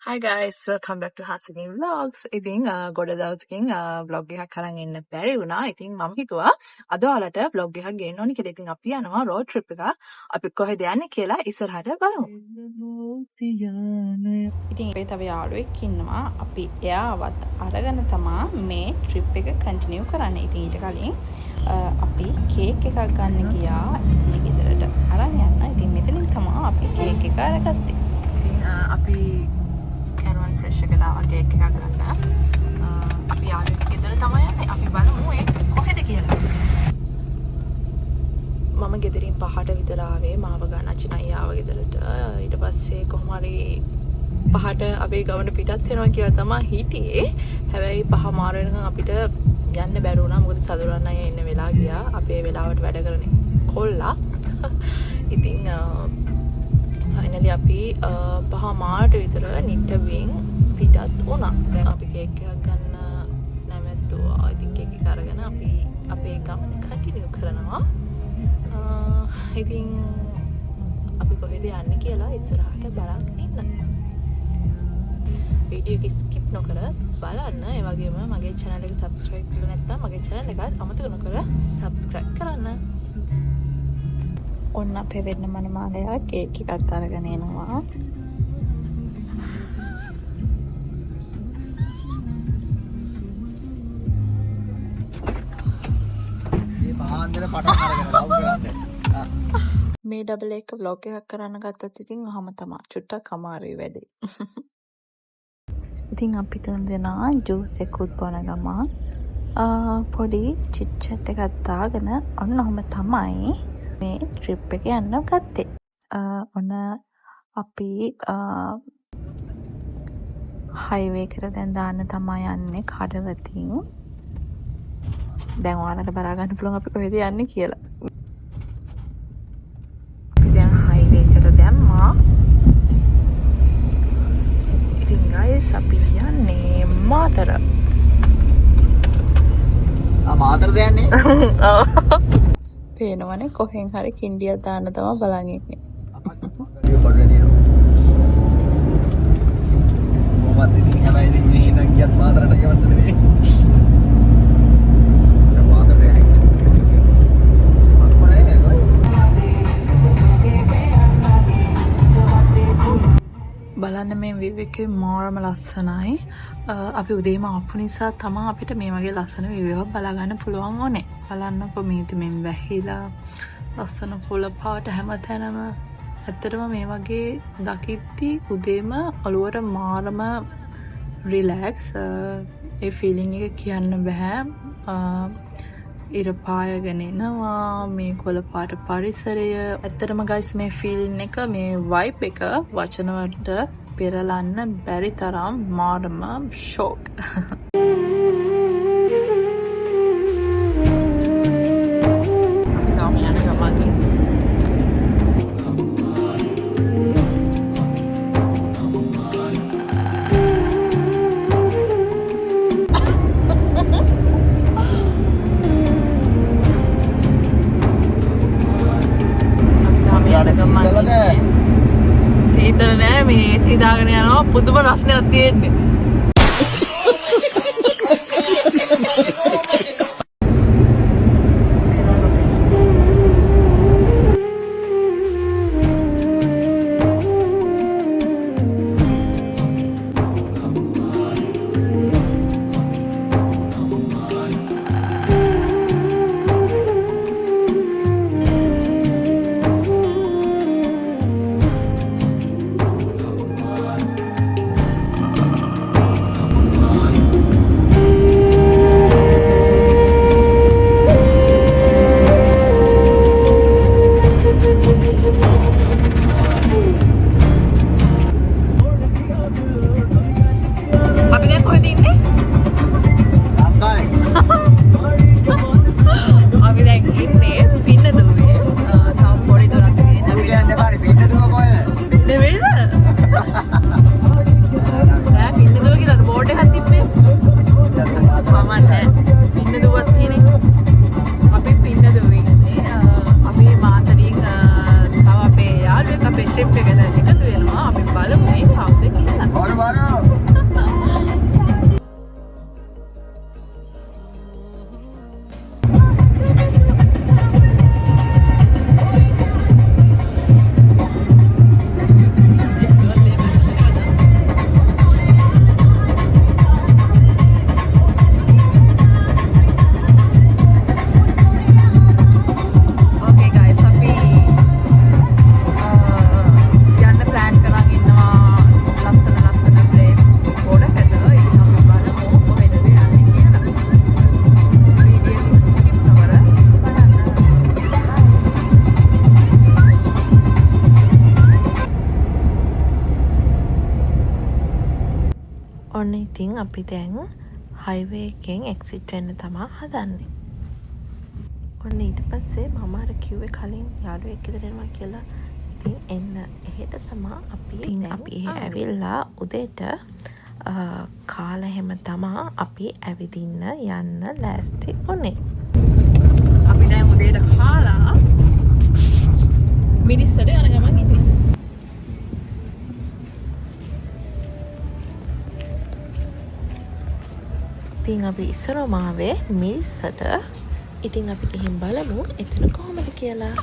Hi guys, welcome back to Hatsugin Vlogs. ඉතින් ගොඩ දවසකින් vlog එකක් අරන් එන්න බැරි වුණා. ඉතින් මම හිතුවා අද ඔයාලට vlog එකක් ගේන්න ඕනි කියලා. ඉතින් අපි යනවා road trip එක. අපි කොහෙද යන්නේ කියලා ඉස්සරහට බලමු. ඉතින් අපේ තව යාළුවෙක් ඉන්නවා. අපි එයාවත් අරගෙන තමා මේ trip එක continue කරන්නේ. ඉතින් ඊට කලින් අපි කේක් එකක් ගන්න ගියා. මේ ගෙදරට අරන් යන්න. ඉතින් මෙතනින් තමයි අපි කේක් එක අරගත්තේ. ඉතින් අපි fresh එක දාවා කේක් එකක් ගන්න. අපි යාළුවෙක් ගෙදර තමයි යන්නේ. අපි බලමු ඒ කොහෙද කියලා. මම ගෙදරින් 5ට විතර ආවේ මාව ගන්න අච්චිනයියාව ගෙදරට. ඊට පස්සේ කොහොම හරි 5ට අපේ ගමන පිටත් වෙනවා කියලා තමයි හිටියේ. හැබැයි 5 මාර වෙනකන් අපිට යන්න බැරි වුණා. මොකද සතුරන් අය ඉන්න වෙලා ගියා. අපේ වෙලාවට වැඩ කරන්නේ කොල්ලා. ඉතින් finally අපි 5 මාරට විතර නිට්ටවියෙන් පිටත් වුණා. දැන් අපි කේක් එකක් ගන්න නැවතුවා. ඉතින් කේක් එක අරගෙන අපි අපේ ගමන කන්ටිනියු කරනවා. ඉතින් අපි කොහෙද යන්නේ කියලා ඉස්සරහට බලන්න ඉන්න. වීඩියෝ එක ස්කිප් නොකර බලන්න. ඒ වගේම මගේ channel එක subscribe කරලා නැත්නම් මගේ channel එක අමතක නොකර subscribe කරන්න. ඔන්න අපේ වෙන්න මනමාලයා කේක් එකක් අරගෙන එනවා. මේ ඩබල් එක vlog එකක් කරන්න ගත්තත් ඉතින් අහම තමයි චුට්ටක් අමාරුයි වැඩේ. ඉතින් අපි තුන් දෙනා ජූස් එකකුත් බොන ගමන් පොඩි චිට් චැට් එකක් දාගෙන ඔන්න ඔහම තමයි මේ ට්‍රිප් එක යන්න ගත්තේ. ඔන්න අපි හයිවේ එකට දැන් දාන්න තමයි යන්නේ කඩවතින්. දැන් ඔයාලට බලා ගන්න පුළුවන් අපි කොහෙද යන්නේ කියලා. අපි දැන් හයිවේ එකට දැම්මා. ඉතින් guys අපි යන්නේ මාතර. මාතරද යන්නේ? ඔව්. පේනවනේ කොහෙන් හරි කින්ඩියක් දාන්න තමයි බලන් ඉන්නේ. මොකක්ද ඉතින් හැබැයි ඉතින් මේ ඉඳන් ගියත් මාතරට ගෙවන්නනේ. බලන්න මේ view එකේ මාරම ලස්සනයි. අපි උදේම ආපු නිසා තමයි අපිට මේ වගේ ලස්සන view එකක් බලා ගන්න පුළුවන් වුනේ. බලන්නකො මේ තුමින් වැහිලා ලස්සන කොළ පාට හැමතැනම. ඇත්තටම මේ වගේ දකිද්දි උදේම ඔළුවට මාරම රිලැක්ස් ඒ ෆීලිං එක කියන්න බෑ. ඉර පායගෙන එනවා මේ කොළ පාට පරිසරය. ඇත්තටම guys මේ ෆීලිං එක මේ වයිබ් එක වචන වලට පෙරලන්න බැරි තරම් මාරම ෂොක්. සීතල නෑ මේ සීදාගෙන යනවා පුදුම රස්නයක් තියෙන්නේ. Baru-baru ඔන්න ඉතින් අපි දැන් හයිවේ එකෙන් එක්සිට් වෙන්න තමා හදන්නේ. ඔන්න ඊට පස්සේ මම අර කිව්වේ කලින් යාළුවෙක් ගෙදර එනවා කියලා. ඉතින් එන්න එහෙට තමා අපි ඇවිල්ලා උදේට කාලා හැම තමා අපි ඇවිදින්න යන්න ලෑස්ති වුණේ. අපි දැන් උදේට කාලා මිනිස්සුන්ට යන ගමන් ඉතින්. ඉතින් අපි ඉස්සරමාවේ මිරිස්සට ඉතින් අපි ගිහින් බලමු එතන කොහොමද කියලා.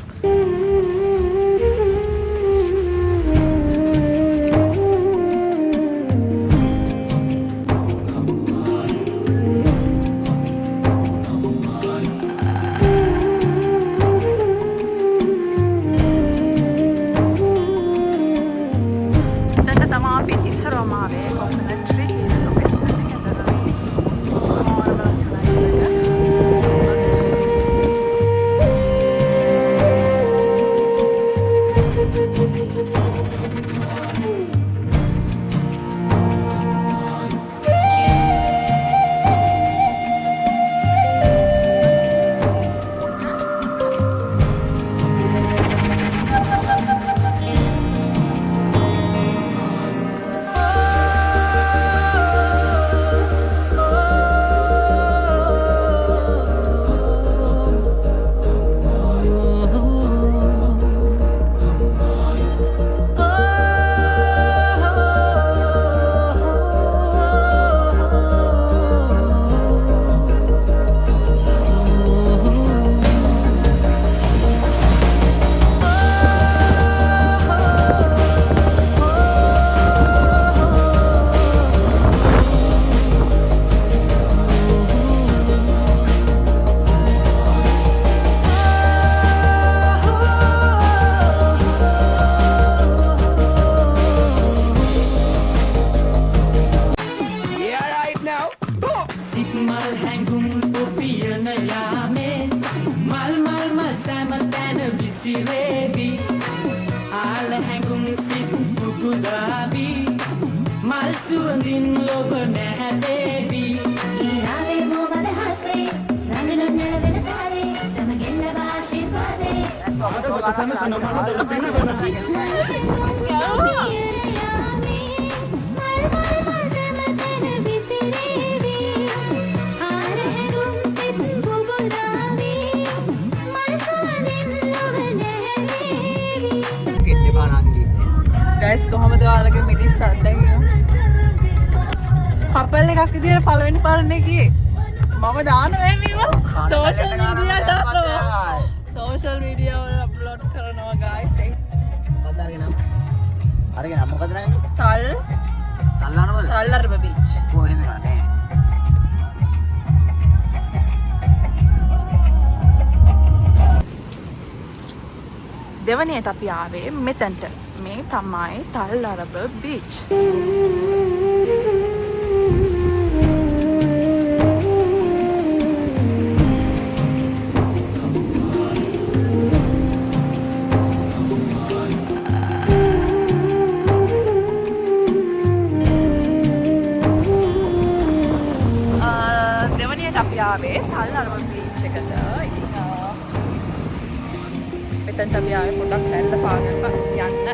ගයිස් කොහොමද ඔයාලගේ මිරිස් අත්දැකීම? කපල් එකක් විදියට පළවෙනි පාරනේ ගියේ. මම දානවා මේව සෝෂල් මීඩියා දානවා. සෝෂල් මීඩියා වල අප්ලෝඩ් කරනවා ගයිස්. අරගෙන මොකද නන්නේ? තල්ලාරම බීච්. කොහෙම කරන්නේ? දෙවනියට අපි ආවේ මෙතනට. මේ තමයි තල්ලාරම බීච්. ආවේ තල්ලාරම බීච් එකට. ඉතින් මෙතනට අපි ආවේ පොඩක් හැල්ල පාගන්න යන්න.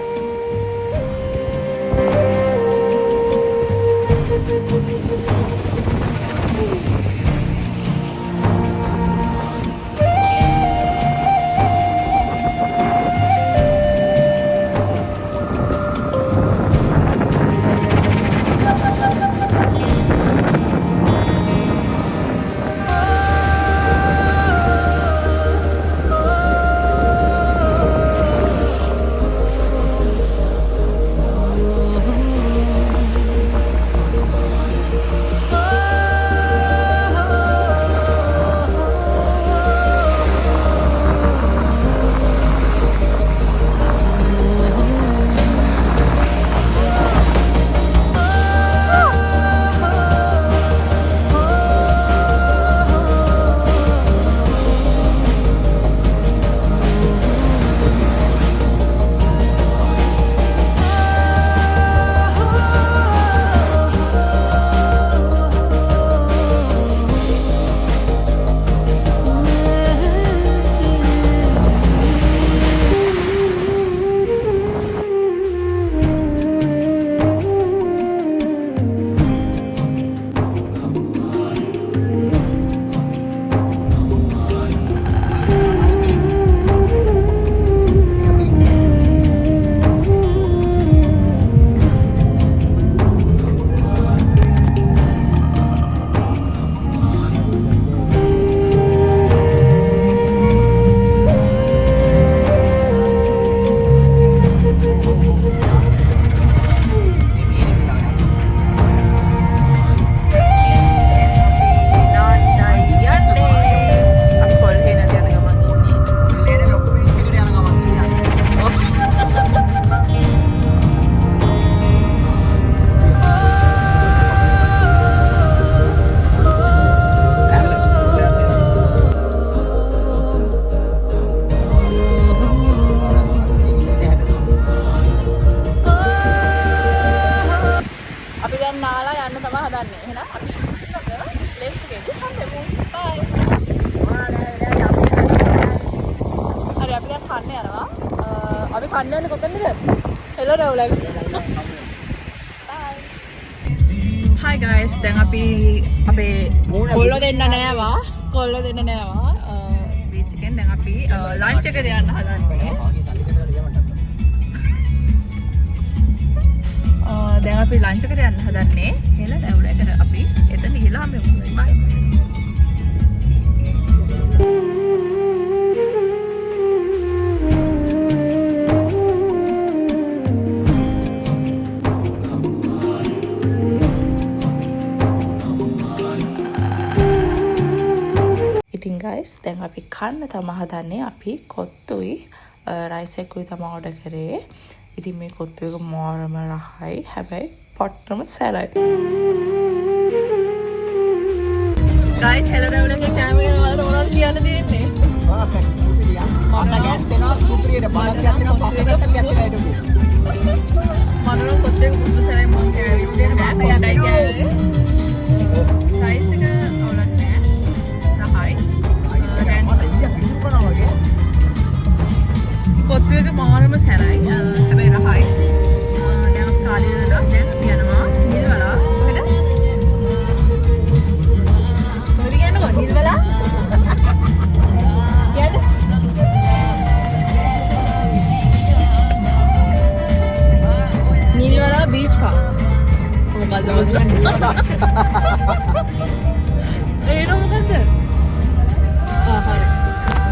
අපි කන්න යන්නේ කොතනද? හෙළ රවුලක. Hi guys, දැන් අපි අපේ කොල්ලෝ දෙන්න නෑවා. බීච් එකෙන් දැන් අපි ලන්ච් එකට යන්න හදන්නේ. දැන් අපි ලන්ච් එකට යන්න හදන්නේ. හෙළ රවුලකට අපි එතන ගිහලා අපි bye. ඉතින් guys දැන් අපි කන්න තමයි හදන්නේ. අපි කොත්තුයි රයිස් එකකුයි තමයි ඕඩර් කරේ. ඉතින් මේ කොත්තු එක මාරම රහයි. හැබැයි පොට්ටම සැරයි. guys hello රවුලගේ කැමරේ වලට මොනවද කියන්න දෙන්නේ? perfect superior. මට gas දෙනවා superior බලක් යනවා පස්සට gas දෙනවා. මනෝ කොත්තු එක පුදු සැරයි මම කෑවිත් නෑ. පොඩ්ඩයි කෑවේ. රයිස් එක අවුලක් නෑ. රහයි. කොත්තු එක මාරම සැරයි. හැබැයි රහයි. දැන් අපි කාලේ වෙලා දැන් යනවා නිල්වලා. කොහෙද? කොහෙද යන්නේ? නිල්වලා? යන්න. Nilwala beach Park. මොකද්ද මොකද්ද? ඒ නෝ මොකද්ද? හරි.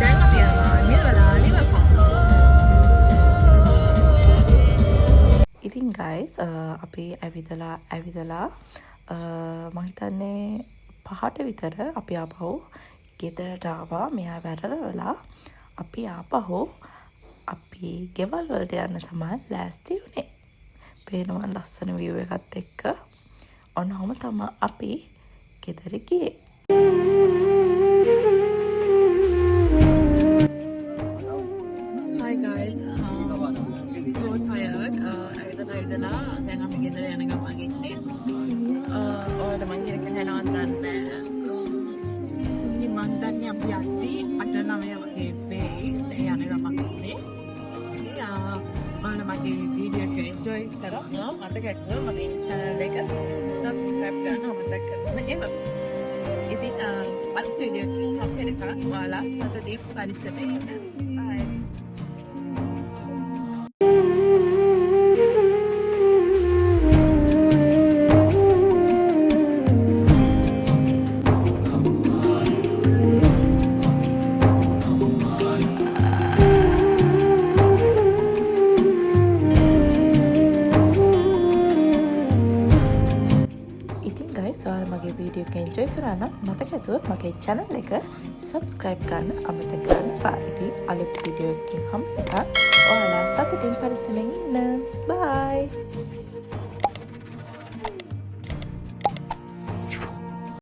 දැන් අපි යනවා නිල්වලා ලිවර්පූල්. ඉතින් guys අපි ඇවිදලා මම හිතන්නේ 5ට විතර අපි ආපහු ගෙදරට ආවා. මෙයා වැරලවලා අපි ආපහු අපි ගෙවල් වලට යන්න තමයි ලෑස්ති වුණේ. පේනවා ලස්සන view එකත් එක්ක. ඔන්නෝම තමයි අපි ගෙදර ගියේ. Hi guys, so tired. ඇවිදලා දැන් අපි ගෙදර යන ගමන් ඉන්නේ. ඔයාලට මම කියන කෑනවත් දන්නේ නැහැ. ඉතින් මම දන්නේ අපි යද්දි 8-9 වගේ වෙයි. දැන් යන ගමන් ඉන්නේ. ඉතින් ඔයාලා මගේ වීඩියෝ එක enjoy කරා. මතක ඇතුව මගේ channel එක subscribe කරන්න අමතක කරන්න එපා. ඉතින් අද වීඩියෝ එක අපිට ඔයාලා සතුටින් පරිස්සමෙන් ඉන්න. Bye. ඔයාලා මගේ වීඩියෝ එක එන්ජොයි කරා නම් මතක ඇතුව මගේ channel එක subscribe කරන්න අමතක කරන්න එපා. ඉතින් අලුත් වීඩියෝ එකකින් හම්බෙන්න ඔයාලා සතුටින් පරිස්සමෙන් ඉන්න. bye.